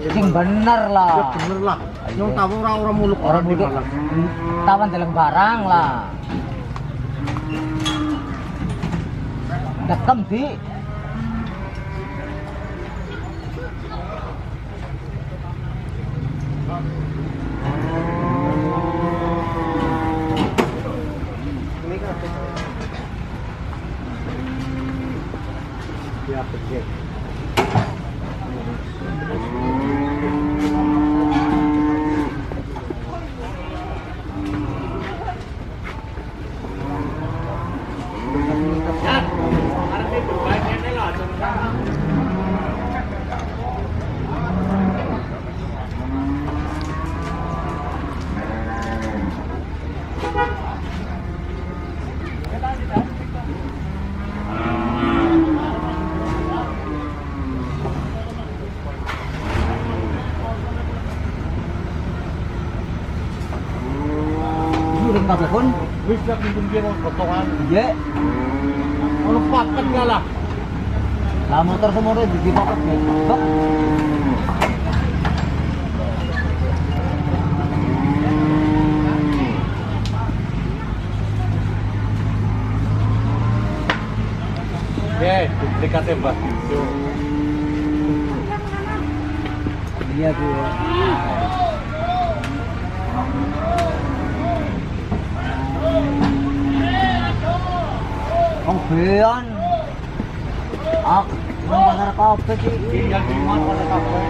Sing bener lah. Ya bener lah. Yang tahu orang muluk Orang di muda Malang. tawan dalam barang lah. Dekem di. Ya betul. Udah kabeh pun. Wis nek mungkin dia potongan. Iya. Ono paket enggak lah. Lah motor semono di paket besok. Oke, duplikatnya Mbak. Tuh. Iya tuh. Bean. Nang pasar kabeh iki. Tinggal di mana pasar kabeh.